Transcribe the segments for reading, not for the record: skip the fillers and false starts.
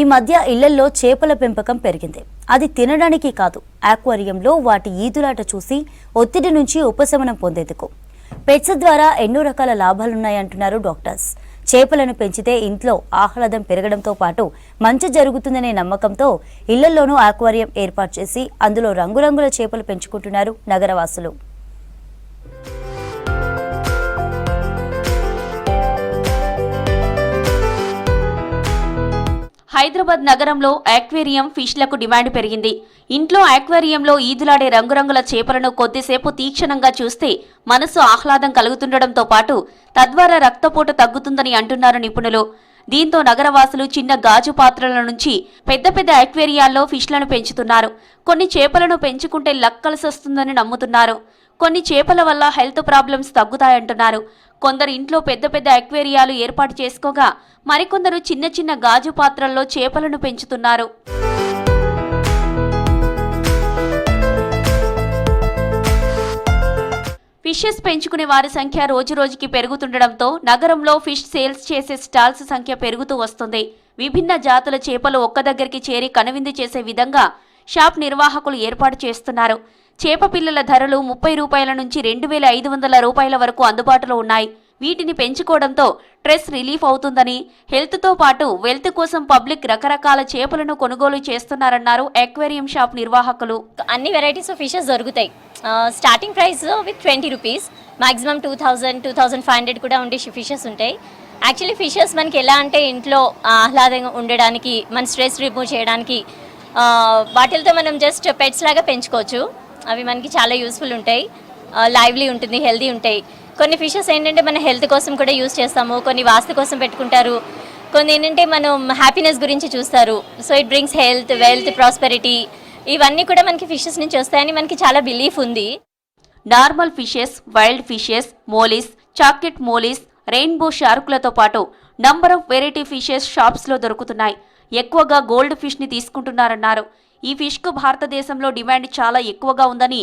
ఈ మధ్య ఇళ్లల్లో చేపల పెంపకం పెరిగింది. అది తినడానికి కాదు, ఆక్వేరియంలో వాటి ఈదులాట చూసి ఒత్తిడి నుంచి ఉపశమనం పొందేందుకు. పెట్స్ ద్వారా ఎన్నో రకాల లాభాలున్నాయంటున్నారు డాక్టర్స్. చేపలను పెంచితే ఇంట్లో ఆహ్లాదం పెరగడంతో పాటు మంచి జరుగుతుందనే నమ్మకంతో ఇళ్లల్లోనూ ఆక్వేరియం ఏర్పాటు చేసి అందులో రంగురంగుల చేపలు పెంచుకుంటున్నారు నగరవాసులు. హైదరాబాద్ నగరంలో ఆక్వేరియం ఫిష్లకు డిమాండ్ పెరిగింది. ఇంట్లో ఆక్వేరియంలో ఈదులాడే రంగురంగుల చేపలను కొద్దిసేపు తీక్షణంగా చూస్తే మనసు ఆహ్లాదం కలుగుతుండటంతో పాటు తద్వారా రక్తపోటు తగ్గుతుందని అంటున్నారు నిపుణులు. దీంతో నగరవాసులు చిన్న గాజు పాత్రల నుంచి పెద్ద పెద్ద ఆక్వేరియాల్లో ఫిష్లను పెంచుతున్నారు. కొన్ని చేపలను పెంచుకుంటే లక్ కలిసొస్తుందని నమ్ముతున్నారు. కొన్ని చేపల వల్ల హెల్త్ ప్రాబ్లమ్స్ తగ్గుతాయంటున్నారు. కొందరు ఇంట్లో పెద్ద పెద్ద అక్వేరియాలు ఏర్పాటు చేసుకోగా మరికొందరు చిన్న చిన్న గాజు పాత్రల్లో చేపలను పెంచుతున్నారు. ఫిషెస్ పెంచుకునే వారి సంఖ్య రోజురోజుకి పెరుగుతుండటంతో నగరంలో ఫిష్ సేల్స్ చేసే స్టాల్స్ సంఖ్య పెరుగుతూ వస్తుంది. విభిన్న జాతుల చేపలు ఒక్క దగ్గరికి చేరి కనువిందు చేసే విధంగా షాప్ నిర్వాహకులు ఏర్పాటు చేస్తున్నారు. చేప పిల్లల ధరలు 30 రూపాయల నుంచి 2500 రూపాయల వరకు అందుబాటులో ఉన్నాయి. వీటిని పెంచుకోవడంతో స్ట్రెస్ రిలీఫ్ అవుతుందని, హెల్త్తో పాటు వెల్త్ కోసం పబ్లిక్ రకరకాల చేపలను కొనుగోలు చేస్తున్నారన్నారు అక్వేరియం షాప్ నిర్వాహకులు. అన్ని వెరైటీస్ ఆఫ్ ఫిషెస్ దొరుకుతాయి. Starting price with 20 rupees, maximum 2500 కూడా ఉండే ఫిషెస్ ఉంటాయి. యాక్చువల్లీ ఫిషెస్ మనకి ఎలా అంటే ఇంట్లో ఆహ్లాదంగా ఉండడానికి, మన స్ట్రెస్ రిమూవ్ చేయడానికి వాటితో మనం జస్ట్ పెట్స్ లాగా పెంచుకోవచ్చు. అవి మనకి చాలా యూస్ఫుల్ ఉంటాయి, లైవ్లీ ఉంటుంది, హెల్దీ ఉంటాయి. కొన్ని ఫిషెస్ ఏంటంటే మన హెల్త్ కోసం కూడా యూస్ చేస్తాము, కొన్ని వాస్తు కోసం పెట్టుకుంటారు, కొన్ని ఏంటంటే మనం హ్యాపీనెస్ గురించి చూస్తారు. So it brings health, wealth, prosperity, ఇవన్నీ కూడా మనకి ఫిషెస్ నుంచి వస్తాయని మనకి చాలా బిలీఫ్ ఉంది. Normal fishes, wild fishes, mollies, chocolate mollies, rainbow షార్కులతో పాటు నంబర్ ఆఫ్ వెరైటీ ఫిషెస్ షాప్స్లో దొరుకుతున్నాయి. ఎక్కువగా గోల్డ్ ఫిష్ని తీసుకుంటున్నారన్నారు. ఈ ఫిష్కు భారతదేశంలో డిమాండ్ చాలా ఎక్కువగా ఉందని,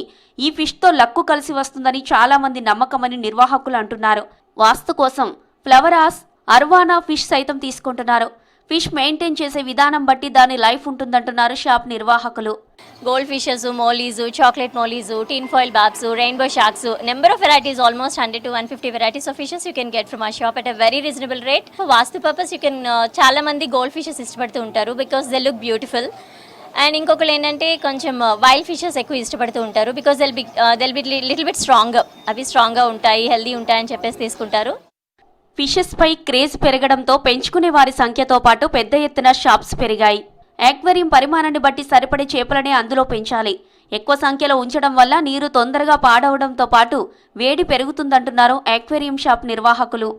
ఈ ఫిష్తో లక్కు కలిసి వస్తుందని చాలా మంది నమ్మకమని నిర్వాహకులు అంటున్నారు. వాస్తు కోసం ఫ్లవరాస్, అర్వానా ఫిష్ సైతం తీసుకుంటున్నారు. ఫిష్ మెయింటైన్ చేసే విధానం బట్టి దాని లైఫ్ ఉంటుందంటున్నారు షాప్ నిర్వాహకులు. Gold fishes, mollies, chocolate mollies, tin foil barbs, rainbow sharks, number of varieties, almost 100 to 150 varieties of fishes you can get from our shop at a very reasonable rate. For vastu purpose you can చాలా మంది gold fishes ఇష్టపడుతూ ఉంటారు because they look beautiful. And ఇంకొకరు ఏంటంటే కొంచెం wild fishes ఎక్కువ ఇష్టపడుతూ ఉంటారు because they'll be little bit strong. అవి స్ట్రాంగ్గా ఉంటాయి, హెల్దీ ఉంటాయని చెప్పేసి తీసుకుంటారు. ఫిషెస్ పై క్రేజ్ పెరగడంతో పెంచుకునే వారి సంఖ్యతో పాటు పెద్ద ఎత్తున షాప్స్ పెరిగాయి. ఆక్వేరియం పరిమాణాన్ని బట్టి సరిపడే చేపలనే అందులో పెంచాలి. ఎక్కువ సంఖ్యలో ఉంచడం వల్ల నీరు తొందరగా పాడవడంతో పాటు వేడి పెరుగుతుందంటున్నారు ఆక్వేరియం షాప్ నిర్వాహకులు.